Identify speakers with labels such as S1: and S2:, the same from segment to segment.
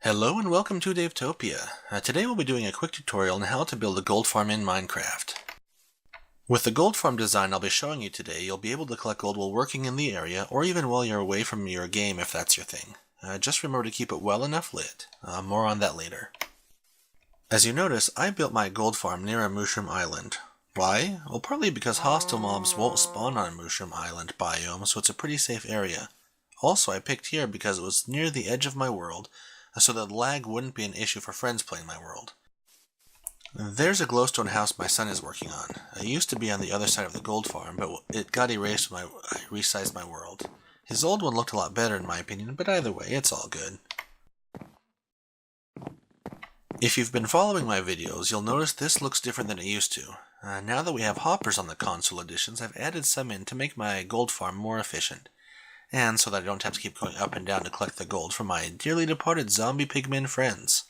S1: Hello and welcome to Davetopia. Today we'll be doing a quick tutorial on how to build a gold farm in Minecraft. With the gold farm design I'll be showing you today, you'll be able to collect gold while working in the area, or even while you're away from your game if that's your thing. Just remember to keep it well enough lit. More on that later. As you notice, I built my gold farm near a mushroom island. Why? Well, partly because hostile mobs won't spawn on a mushroom island biome, so it's a pretty safe area. Also, I picked here because it was near the edge of my world, so that lag wouldn't be an issue for friends playing my world. There's a glowstone house my son is working on. It used to be on the other side of the gold farm, but it got erased when I resized my world. His old one looked a lot better in my opinion, but either way, it's all good. If you've been following my videos, you'll notice this looks different than it used to. Now that we have hoppers on the console editions, I've added some in to make my gold farm more efficient, and so that I don't have to keep going up and down to collect the gold from my dearly departed zombie pigmen friends.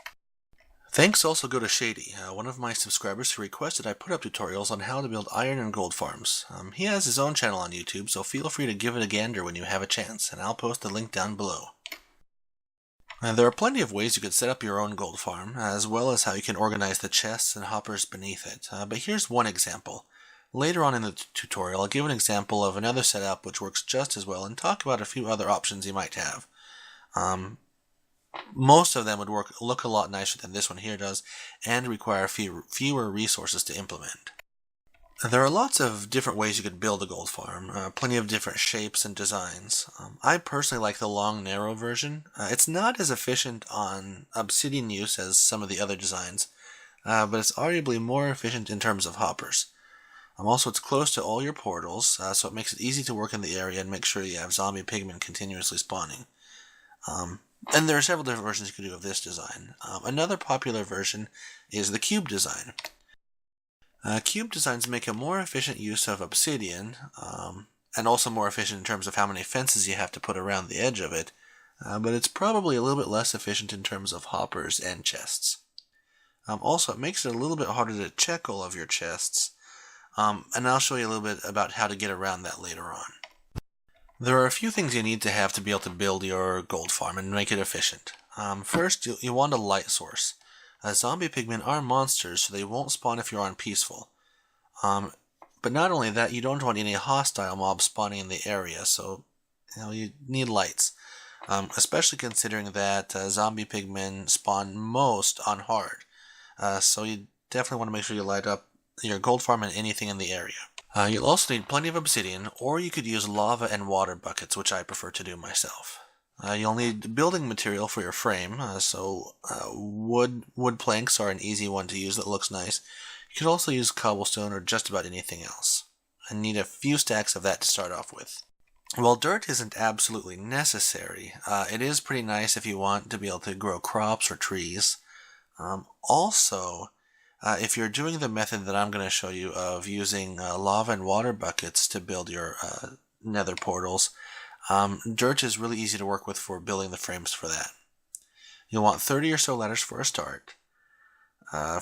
S1: Thanks also go to Shady, one of my subscribers who requested I put up tutorials on how to build iron and gold farms. He has his own channel on YouTube, so feel free to give it a gander when you have a chance, and I'll post the link down below. There are plenty of ways you could set up your own gold farm, as well as how you can organize the chests and hoppers beneath it, but here's one example. Later on in the tutorial, I'll give an example of another setup which works just as well and talk about a few other options you might have. Most of them would look a lot nicer than this one here does, and require fewer resources to implement. There are lots of different ways you could build a gold farm, plenty of different shapes and designs. I personally like the long, narrow version. It's not as efficient on obsidian use as some of the other designs, but it's arguably more efficient in terms of hoppers. Also, it's close to all your portals, so it makes it easy to work in the area and make sure you have zombie pigmen continuously spawning. And there are several different versions you can do of this design. Another popular version is the cube design. Cube designs make a more efficient use of obsidian, and also more efficient in terms of how many fences you have to put around the edge of it, but it's probably a little bit less efficient in terms of hoppers and chests. Also, it makes it a little bit harder to check all of your chests, and I'll show you a little bit about how to get around that later on. There are a few things you need to have to be able to build your gold farm and make it efficient. First, you want a light source. Zombie pigmen are monsters, so they won't spawn if you're on peaceful. But not only that, you don't want any hostile mobs spawning in the area, so you need lights. Especially considering that zombie pigmen spawn most on hard. So you definitely want to make sure you light up your gold farm and anything in the area. You'll also need plenty of obsidian, or you could use lava and water buckets, which I prefer to do myself. You'll need building material for your frame, so wood planks are an easy one to use that looks nice. You could also use cobblestone or just about anything else, and need a few stacks of that to start off with. While dirt isn't absolutely necessary, it is pretty nice if you want to be able to grow crops or trees. Also, if you're doing the method that I'm going to show you of using lava and water buckets to build your nether portals, dirt is really easy to work with for building the frames for that. You'll want 30 or so ladders for a start,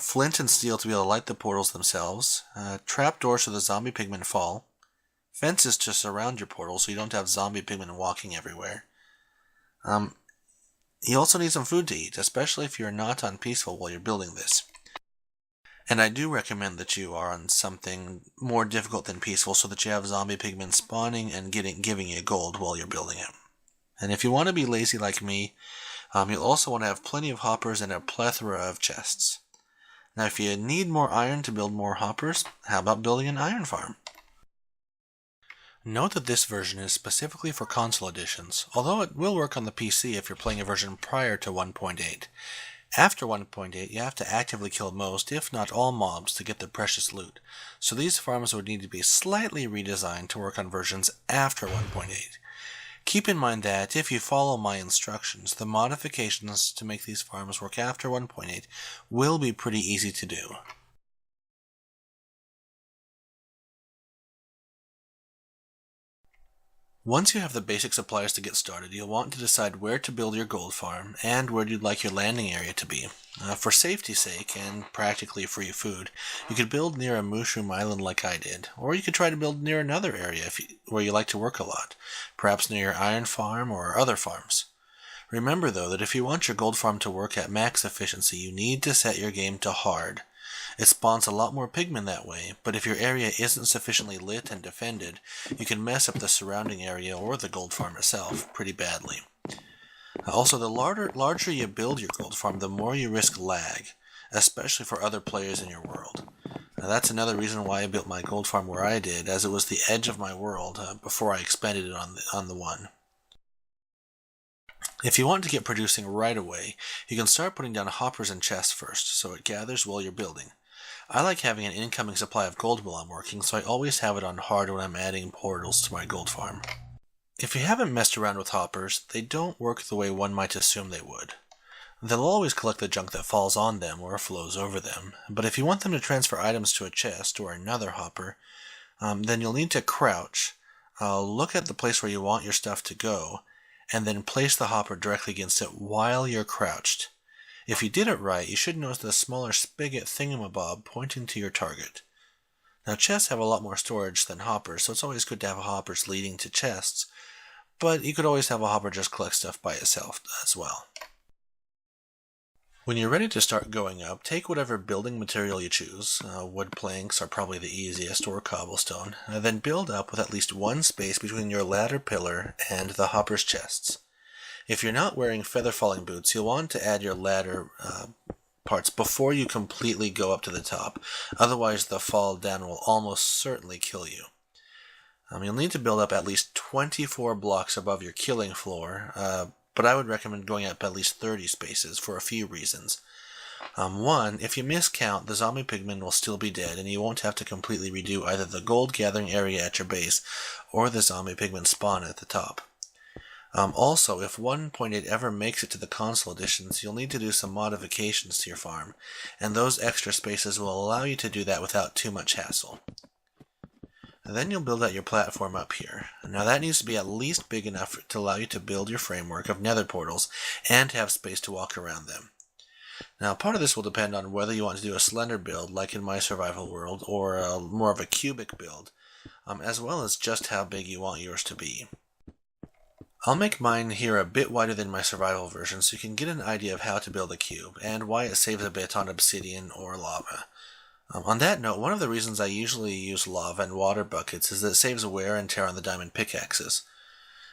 S1: flint and steel to be able to light the portals themselves, trapdoors so the zombie pigmen fall, fences to surround your portals so you don't have zombie pigmen walking everywhere. You also need some food to eat, especially if you're not on peaceful while you're building this. And I do recommend that you are on something more difficult than peaceful so that you have zombie pigmen spawning and giving you gold while you're building it. And if you want to be lazy like me, you'll also want to have plenty of hoppers and a plethora of chests. Now if you need more iron to build more hoppers, how about building an iron farm? Note that this version is specifically for console editions, although it will work on the PC if you're playing a version prior to 1.8. After 1.8, you have to actively kill most, if not all mobs to get the precious loot, so these farms would need to be slightly redesigned to work on versions after 1.8. Keep in mind that, if you follow my instructions, the modifications to make these farms work after 1.8 will be pretty easy to do. Once you have the basic supplies to get started, you'll want to decide where to build your gold farm and where you'd like your landing area to be. For safety's sake, and practically free food, you could build near a mushroom island like I did, or you could try to build near another area where you like to work a lot, perhaps near your iron farm or other farms. Remember though that if you want your gold farm to work at max efficiency, you need to set your game to hard. It spawns a lot more pigmen that way, but if your area isn't sufficiently lit and defended, you can mess up the surrounding area or the gold farm itself pretty badly. Also, the larger you build your gold farm, the more you risk lag, especially for other players in your world. Now, that's another reason why I built my gold farm where I did, as it was the edge of my world before I expanded it on the one. If you want to get producing right away, you can start putting down hoppers and chests first, so it gathers while you're building. I like having an incoming supply of gold while I'm working, so I always have it on hard when I'm adding portals to my gold farm. If you haven't messed around with hoppers, they don't work the way one might assume they would. They'll always collect the junk that falls on them or flows over them, but if you want them to transfer items to a chest or another hopper, then you'll need to crouch, look at the place where you want your stuff to go, and then place the hopper directly against it while you're crouched. If you did it right, you should notice the smaller spigot thingamabob pointing to your target. Now, chests have a lot more storage than hoppers, so it's always good to have hoppers leading to chests, but you could always have a hopper just collect stuff by itself as well. When you're ready to start going up, take whatever building material you choose. Wood planks are probably the easiest, or cobblestone. Then build up with at least one space between your ladder pillar and the hopper's chests. If you're not wearing feather falling boots, you'll want to add your ladder parts before you completely go up to the top. Otherwise, the fall down will almost certainly kill you. You'll need to build up at least 24 blocks above your killing floor, but I would recommend going up at least 30 spaces for a few reasons. One, if you miscount, the zombie pigmen will still be dead, and you won't have to completely redo either the gold gathering area at your base or the zombie pigmen spawn at the top. Also, if 1.8 ever makes it to the console editions, you'll need to do some modifications to your farm, and those extra spaces will allow you to do that without too much hassle. And then you'll build out your platform up here. Now that needs to be at least big enough to allow you to build your framework of nether portals and have space to walk around them. Now part of this will depend on whether you want to do a slender build like in my survival world or more of a cubic build, as well as just how big you want yours to be. I'll make mine here a bit wider than my survival version so you can get an idea of how to build a cube and why it saves a bit on obsidian or lava. On that note, one of the reasons I usually use lava and water buckets is that it saves wear and tear on the diamond pickaxes.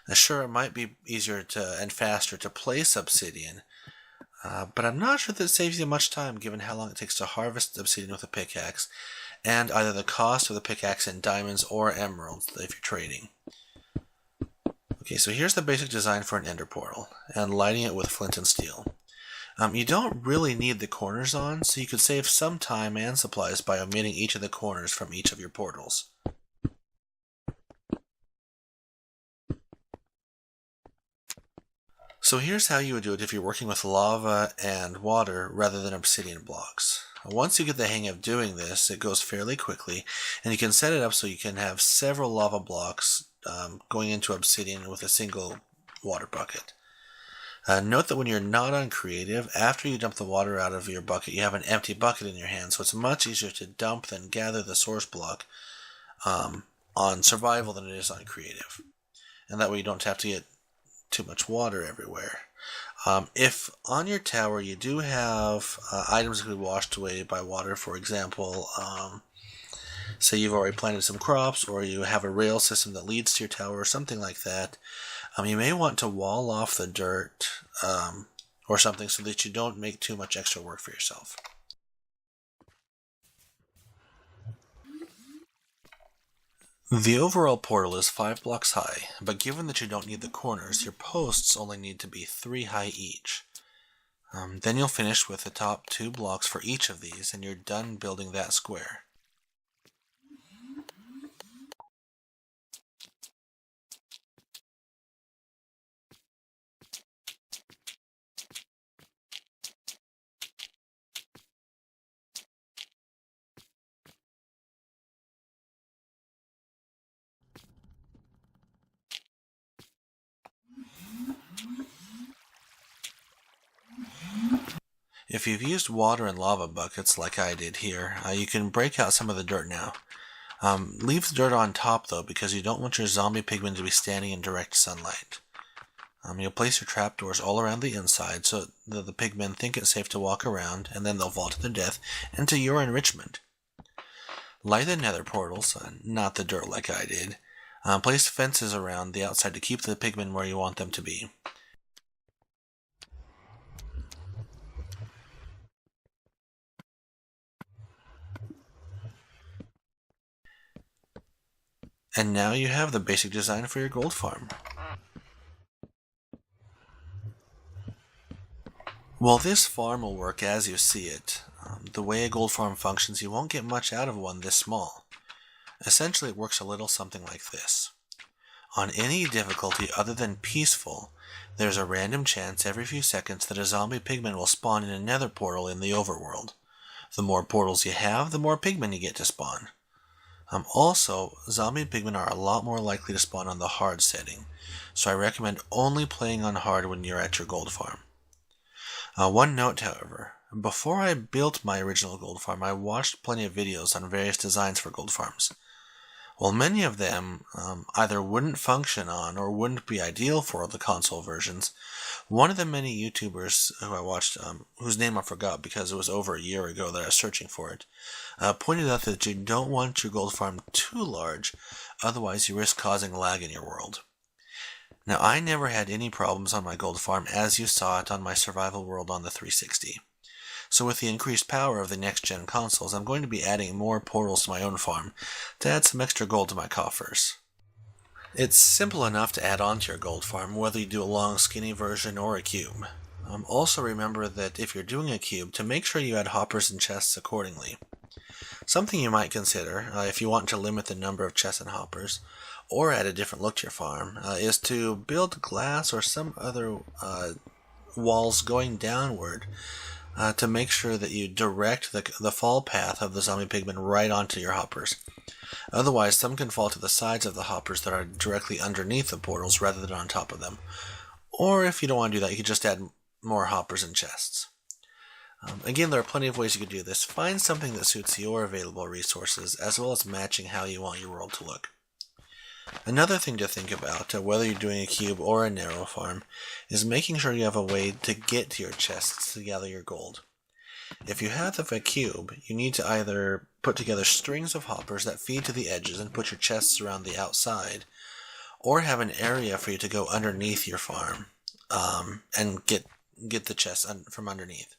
S1: Now, sure, it might be easier and faster to place obsidian, but I'm not sure that it saves you much time given how long it takes to harvest obsidian with a pickaxe, and either the cost of the pickaxe in diamonds or emeralds if you're trading. Okay, so here's the basic design for an ender portal, and lighting it with flint and steel. You don't really need the corners on, so you could save some time and supplies by omitting each of the corners from each of your portals. So here's how you would do it if you're working with lava and water rather than obsidian blocks. Once you get the hang of doing this, it goes fairly quickly, and you can set it up so you can have several lava blocks going into obsidian with a single water bucket. Note that when you're not on creative, after you dump the water out of your bucket, you have an empty bucket in your hand, so it's much easier to dump than gather the source block on survival than it is on creative. And that way you don't have to get too much water everywhere. If on your tower you do have items that can be washed away by water, for example, say you've already planted some crops, or you have a rail system that leads to your tower, or something like that, you may want to wall off the dirt or something so that you don't make too much extra work for yourself. The overall portal is 5 blocks high, but given that you don't need the corners, your posts only need to be 3 high each. Then you'll finish with the top 2 blocks for each of these, and you're done building that square. If you've used water and lava buckets like I did here, you can break out some of the dirt now. Leave the dirt on top though, because you don't want your zombie pigmen to be standing in direct sunlight. You'll place your trapdoors all around the inside so that the pigmen think it's safe to walk around, and then they'll fall to their death and to your enrichment. Light the nether portals, not the dirt like I did. Place fences around the outside to keep the pigmen where you want them to be. And now you have the basic design for your gold farm. Well, this farm will work as you see it. The way a gold farm functions, you won't get much out of one this small. Essentially, it works a little something like this. On any difficulty other than peaceful, there's a random chance every few seconds that a zombie pigman will spawn in a nether portal in the overworld. The more portals you have, the more pigmen you get to spawn. Also, zombie pigmen are a lot more likely to spawn on the hard setting, so I recommend only playing on hard when you're at your gold farm. One note, however, before I built my original gold farm, I watched plenty of videos on various designs for gold farms. While many of them either wouldn't function on or wouldn't be ideal for the console versions, one of the many YouTubers who I watched, whose name I forgot because it was over a year ago that I was searching for it, pointed out that you don't want your gold farm too large, otherwise you risk causing lag in your world. Now, I never had any problems on my gold farm as you saw it on my survival world on the 360. So with the increased power of the next-gen consoles, I'm going to be adding more portals to my own farm to add some extra gold to my coffers. It's simple enough to add on to your gold farm, whether you do a long skinny version or a cube. Also remember that if you're doing a cube, to make sure you add hoppers and chests accordingly. Something you might consider, if you want to limit the number of chests and hoppers, or add a different look to your farm, is to build glass or some other walls going downward to make sure that you direct the fall path of the zombie pigmen right onto your hoppers. Otherwise, some can fall to the sides of the hoppers that are directly underneath the portals rather than on top of them. Or if you don't want to do that, you can just add more hoppers and chests. Again, there are plenty of ways you could do this. Find something that suits your available resources, as well as matching how you want your world to look. Another thing to think about, whether you're doing a cube or a narrow farm, is making sure you have a way to get to your chests to gather your gold. If you have a cube, you need to either put together strings of hoppers that feed to the edges and put your chests around the outside, or have an area for you to go underneath your farm and get the chests from underneath.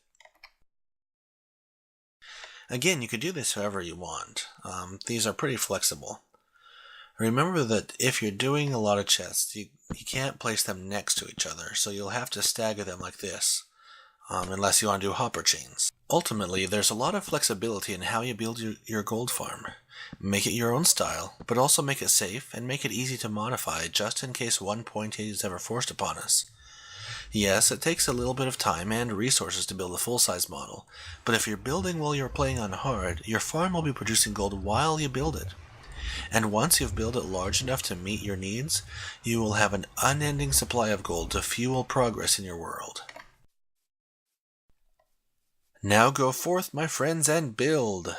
S1: Again, you could do this however you want. These are pretty flexible. Remember that if you're doing a lot of chests, you can't place them next to each other, so you'll have to stagger them like this, unless you want to do hopper chains. Ultimately, there's a lot of flexibility in how you build your gold farm. Make it your own style, but also make it safe and make it easy to modify just in case 1.8 is ever forced upon us. Yes, it takes a little bit of time and resources to build a full-size model, but if you're building while you're playing on hard, your farm will be producing gold while you build it. And once you've built it large enough to meet your needs, you will have an unending supply of gold to fuel progress in your world. Now go forth, my friends, and build!